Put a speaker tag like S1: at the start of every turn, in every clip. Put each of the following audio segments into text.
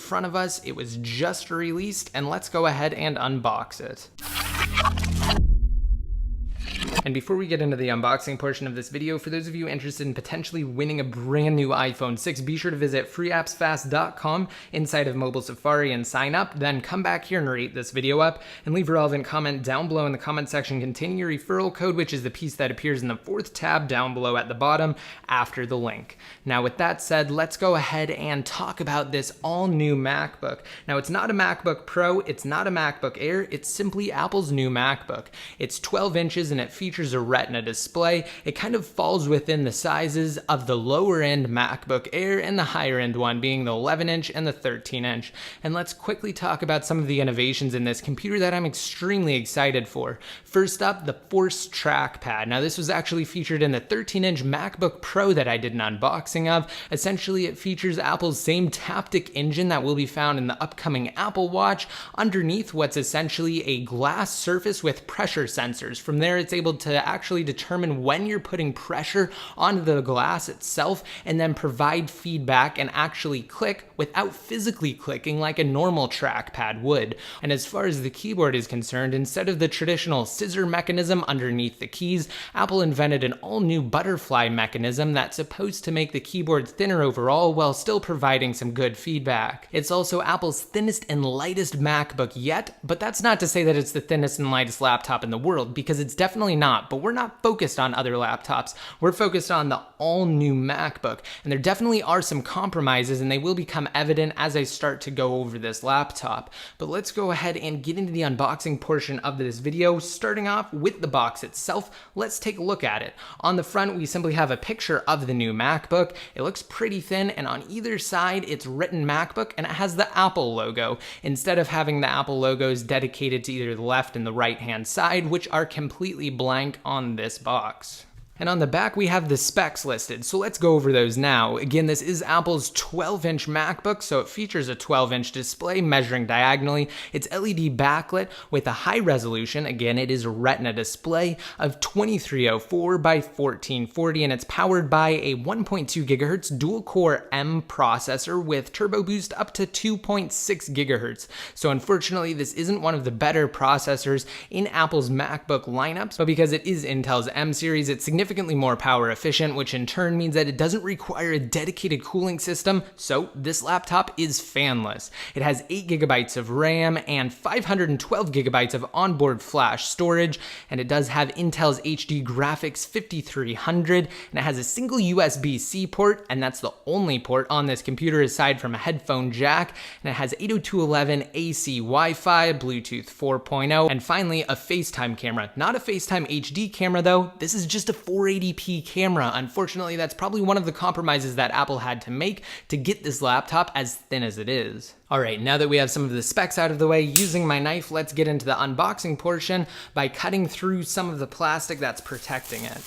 S1: front of us. It was just released, and let's go ahead and unbox it. And before we get into the unboxing portion of this video, for those of you interested in potentially winning a brand new iPhone 6, be sure to visit freeappsfast.com inside of Mobile Safari and sign up. Then come back here and rate this video up and leave a relevant comment down below in the comment section containing your referral code, which is the piece that appears in the 4th tab down below at the bottom after the link. Now with that said, let's go ahead and talk about this all new MacBook. Now it's not a MacBook Pro, it's not a MacBook Air, it's simply Apple's new MacBook. It's 12 inches and it features a Retina display. It kind of falls within the sizes of the lower end MacBook Air and the higher end one being the 11 inch and the 13 inch. And let's quickly talk about some of the innovations in this computer that I'm extremely excited for. First up, the Force Trackpad. Now this was actually featured in the 13 inch MacBook Pro that I did an unboxing of. Essentially it features Apple's same Taptic engine that will be found in the upcoming Apple Watch underneath what's essentially a glass surface with pressure sensors. From there it's able to actually determine when you're putting pressure onto the glass itself and then provide feedback and actually click without physically clicking like a normal trackpad would. And as far as the keyboard is concerned, instead of the traditional scissor mechanism underneath the keys, Apple invented an all-new butterfly mechanism that's supposed to make the keyboard thinner overall while still providing some good feedback. It's also Apple's thinnest and lightest MacBook yet, but that's not to say that it's the thinnest and lightest laptop in the world, because it's definitely not. But we're not focused on other laptops. We're focused on the all-new MacBook. And there definitely are some compromises, and they will become evident as I start to go over this laptop. But let's go ahead and get into the unboxing portion of this video. Starting off with the box itself, let's take a look at it. On the front, we simply have a picture of the new MacBook. It looks pretty thin, and on either side, it's written MacBook, and it has the Apple logo, instead of having the Apple logos dedicated to either the left and the right-hand side, which are completely blank on this box. And on the back, we have the specs listed, so let's go over those now. Again, this is Apple's 12-inch MacBook, so it features a 12-inch display measuring diagonally. It's LED backlit with a high resolution, again, it is a Retina display of 2304 by 1440, and it's powered by a 1.2 GHz dual-core M processor with turbo boost up to 2.6 GHz. So unfortunately, this isn't one of the better processors in Apple's MacBook lineups, but because it is Intel's M series, it's significantly more power efficient, which in turn means that it doesn't require a dedicated cooling system, so this laptop is fanless. It has 8 GB of RAM and 512 GB of onboard flash storage, and it does have Intel's HD Graphics 5300, and it has a single USB-C port, and that's the only port on this computer aside from a headphone jack, and it has 802.11 AC Wi-Fi, Bluetooth 4.0, and finally a FaceTime camera. Not a FaceTime HD camera though, this is just a 480p camera. Unfortunately, that's probably one of the compromises that Apple had to make to get this laptop as thin as it is. Alright, now that we have some of the specs out of the way, using my knife, let's get into the unboxing portion by cutting through some of the plastic that's protecting it.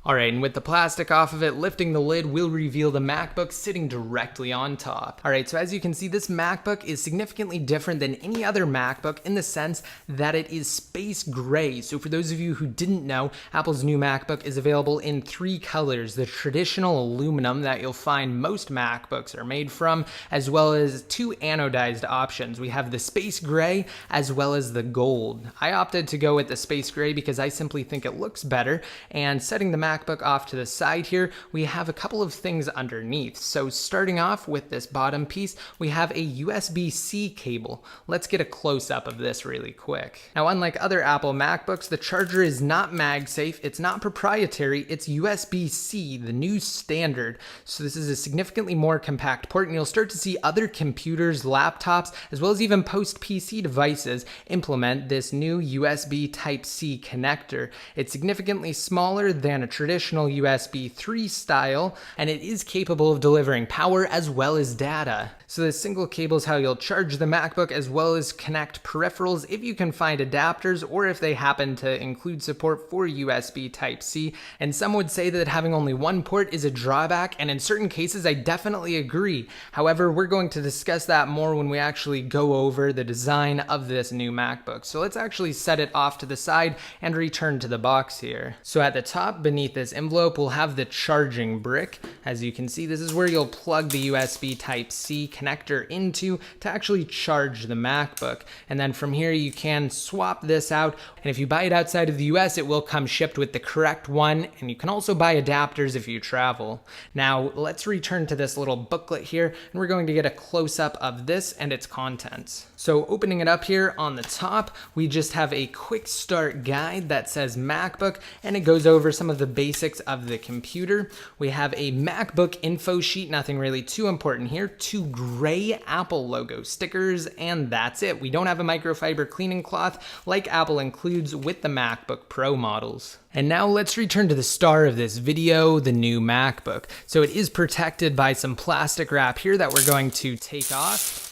S1: Alright, and with the plastic off of it, lifting the lid will reveal the MacBook sitting directly on top. Alright, so as you can see, this MacBook is significantly different than any other MacBook in the sense that it is space gray. So for those of you who didn't know, Apple's new MacBook is available in 3 colors. The traditional aluminum that you'll find most MacBooks are made from, as well as 2 anodized options. We have the space gray as well as the gold. I opted to go with the space gray because I simply think it looks better, and setting the MacBook off to the side here, we have a couple of things underneath. So starting off with this bottom piece, we have a USB-C cable. Let's get a close-up of this really quick. Now, unlike other Apple MacBooks, the charger is not MagSafe, it's not proprietary, it's USB-C, the new standard. So this is a significantly more compact port, and you'll start to see other computers, laptops, as well as even post-PC devices implement this new USB Type-C connector. It's significantly smaller than a traditional USB 3 style, and it is capable of delivering power as well as data. So the single cable is how you'll charge the MacBook as well as connect peripherals if you can find adapters or if they happen to include support for USB Type-C. And some would say that having only one port is a drawback, and in certain cases I definitely agree. However, we're going to discuss that more when we actually go over the design of this new MacBook. So let's actually set it off to the side and return to the box here. So at the top beneath underneath this envelope, we'll have the charging brick. As you can see, this is where you'll plug the USB Type-C connector into to actually charge the MacBook. And then from here, you can swap this out. And if you buy it outside of the US, it will come shipped with the correct one. And you can also buy adapters if you travel. Now, let's return to this little booklet here, and we're going to get a close-up of this and its contents. So opening it up here on the top, we just have a quick start guide that says MacBook, and it goes over some of the basics of the computer. We have a MacBook info sheet, nothing really too important here, 2 gray Apple logo stickers, and that's it. We don't have a microfiber cleaning cloth like Apple includes with the MacBook Pro models. And now let's return to the star of this video, the new MacBook. So it is protected by some plastic wrap here that we're going to take off.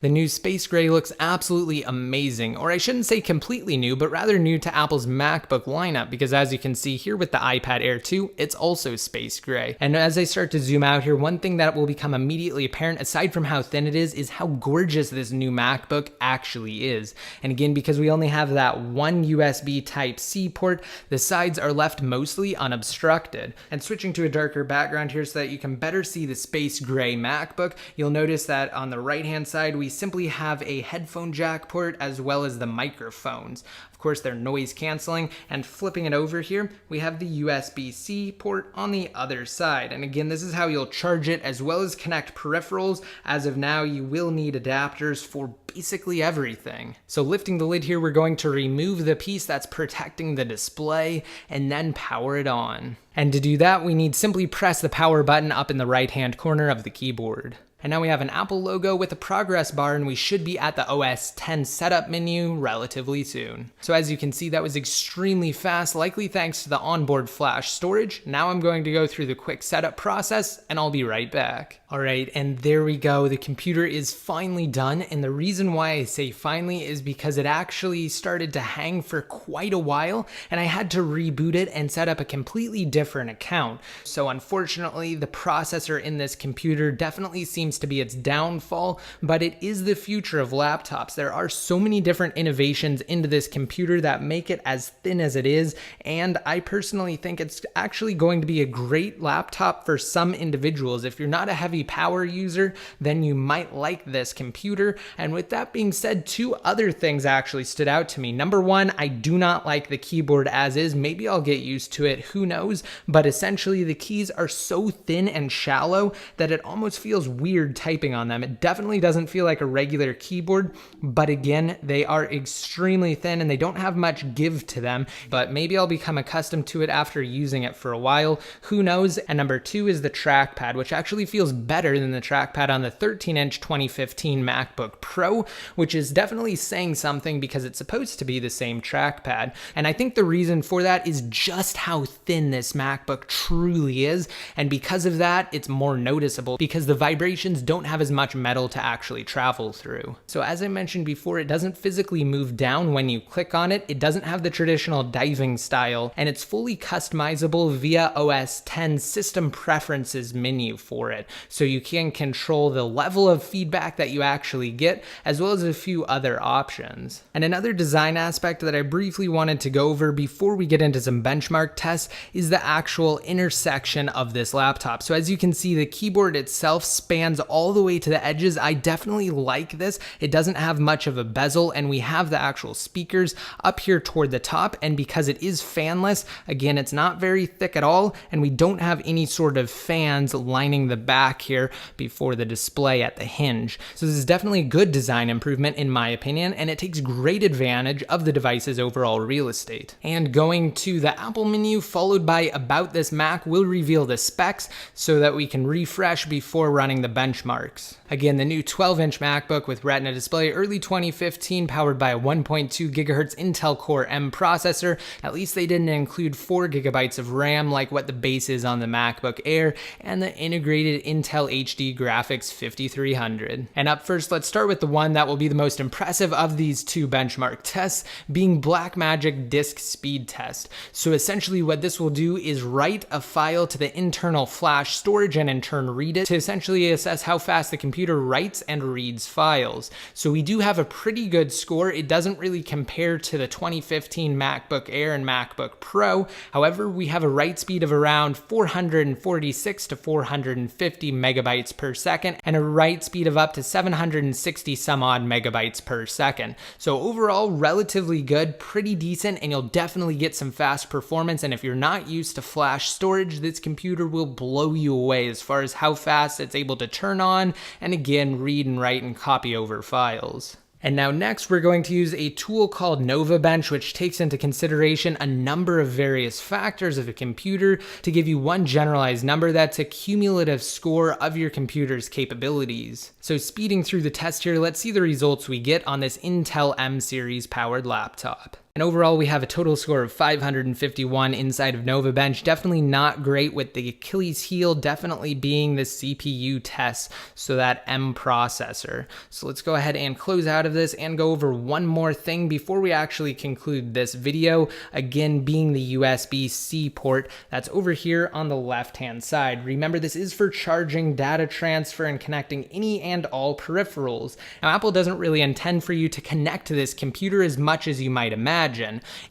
S1: The new Space Gray looks absolutely amazing, or I shouldn't say completely new, but rather new to Apple's MacBook lineup, because as you can see here with the iPad Air 2, it's also Space Gray. And as I start to zoom out here, one thing that will become immediately apparent, aside from how thin it is how gorgeous this new MacBook actually is. And again, because we only have that one USB Type-C port, the sides are left mostly unobstructed. And switching to a darker background here so that you can better see the Space Gray MacBook, you'll notice that on the right-hand side, we simply have a headphone jack port as well as the microphones. Of course, they're noise canceling, and flipping it over here, we have the USB-C port on the other side. And again, this is how you'll charge it as well as connect peripherals. As of now, you will need adapters for basically everything. So lifting the lid here, we're going to remove the piece that's protecting the display and then power it on. And to do that, we need simply press the power button up in the right-hand corner of the keyboard. And now we have an Apple logo with a progress bar, and we should be at the OS X setup menu relatively soon. So as you can see, that was extremely fast, likely thanks to the onboard flash storage. Now I'm going to go through the quick setup process, and I'll be right back. All right, and there we go. The computer is finally done, and the reason why I say finally is because it actually started to hang for quite a while, and I had to reboot it and set up a completely different account. So unfortunately, the processor in this computer definitely seems to be its downfall, but it is the future of laptops. There are so many different innovations into this computer that make it as thin as it is, and I personally think it's actually going to be a great laptop for some individuals. If you're not a heavy power user, then you might like this computer. And with that being said, 2 other things actually stood out to me. Number one, I do not like the keyboard as is. Maybe I'll get used to it, who knows? But essentially the keys are so thin and shallow that it almost feels weird typing on them. It definitely doesn't feel like a regular keyboard, but again, they are extremely thin and they don't have much give to them, but maybe I'll become accustomed to it after using it for a while, who knows? And number 2 is the trackpad, which actually feels better than the trackpad on the 13-inch 2015 MacBook Pro, which is definitely saying something because it's supposed to be the same trackpad. And I think the reason for that is just how thin this MacBook truly is, and because of that, it's more noticeable because the vibrations don't have as much metal to actually travel through. So as I mentioned before, it doesn't physically move down when you click on it. It doesn't have the traditional diving style, and it's fully customizable via OS X system preferences menu for it. So you can control the level of feedback that you actually get, as well as a few other options. And another design aspect that I briefly wanted to go over before we get into some benchmark tests is the actual intersection of this laptop. So as you can see, the keyboard itself spans all the way to the edges. I definitely like this. It doesn't have much of a bezel, and we have the actual speakers up here toward the top, and because it is fanless, again, it's not very thick at all, and we don't have any sort of fans lining the back here before the display at the hinge. So this is definitely a good design improvement in my opinion, and it takes great advantage of the device's overall real estate. And going to the Apple menu followed by About This Mac will reveal the specs so that we can refresh before running the benchmarks. Again, the new 12-inch MacBook with Retina display, early 2015, powered by a 1.2 GHz Intel Core M processor. At least they didn't include 4 GB of RAM like what the base is on the MacBook Air, and the integrated Intel HD graphics 5300. And up first, let's start with the one that will be the most impressive of these 2 benchmark tests, being Blackmagic Disk Speed Test. So essentially what this will do is write a file to the internal flash storage and in turn read it to essentially assess assess how fast the computer writes and reads files. So we do have a pretty good score. It doesn't really compare to the 2015 MacBook Air and MacBook Pro. However, we have a write speed of around 446 to 450 megabytes per second and a write speed of up to 760 some odd megabytes per second. So overall, relatively good, pretty decent, and you'll definitely get some fast performance. And if you're not used to flash storage, this computer will blow you away as far as how fast it's able to turn on and again read and write and copy over files. And now next, we're going to use a tool called NovaBench, which takes into consideration a number of various factors of a computer to give you one generalized number that's a cumulative score of your computer's capabilities. So speeding through the test here, let's see the results we get on this Intel M series powered laptop. And overall, we have a total score of 551 inside of NovaBench. Definitely not great, with the Achilles heel definitely being the CPU test, so that M processor. So let's go ahead and close out of this and go over one more thing before we actually conclude this video. Again, being the USB-C port that's over here on the left-hand side. Remember, this is for charging, data transfer, and connecting any and all peripherals. Now, Apple doesn't really intend for you to connect to this computer as much as you might imagine.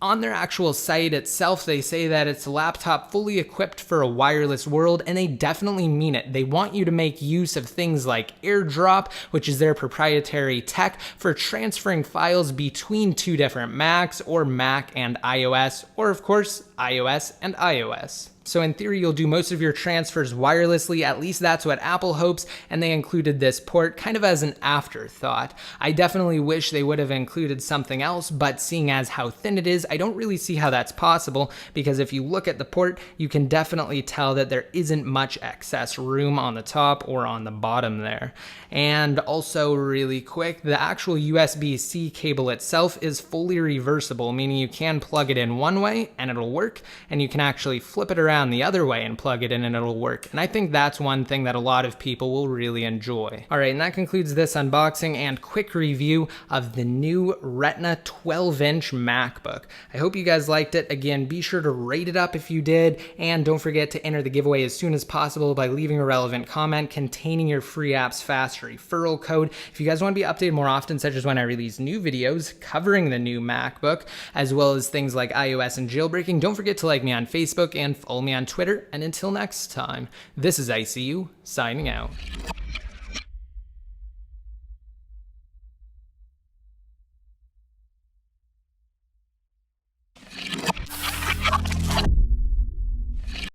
S1: On their actual site itself, they say that it's a laptop fully equipped for a wireless world, and they definitely mean it. They want you to make use of things like AirDrop, which is their proprietary tech for transferring files between two different Macs, or Mac and iOS, or of course, iOS and iOS. So in theory, you'll do most of your transfers wirelessly, at least that's what Apple hopes, and they included this port kind of as an afterthought. I definitely wish they would have included something else, but seeing as how thin it is, I don't really see how that's possible, because if you look at the port, you can definitely tell that there isn't much excess room on the top or on the bottom there. And also really quick, the actual USB-C cable itself is fully reversible, meaning you can plug it in one way and it'll work, and you can actually flip it around the other way and plug it in and it'll work. And I think that's one thing that a lot of people will really enjoy. All right, and that concludes this unboxing and quick review of the new Retina 12-inch MacBook. I hope you guys liked it. Again, be sure to rate it up if you did, and don't forget to enter the giveaway as soon as possible by leaving a relevant comment containing your Free Apps Fast referral code. If you guys want to be updated more often, such as when I release new videos covering the new MacBook, as well as things like iOS and jailbreaking, don't forget to like me on Facebook and follow me on Twitter. And until next time, this is ICU signing out.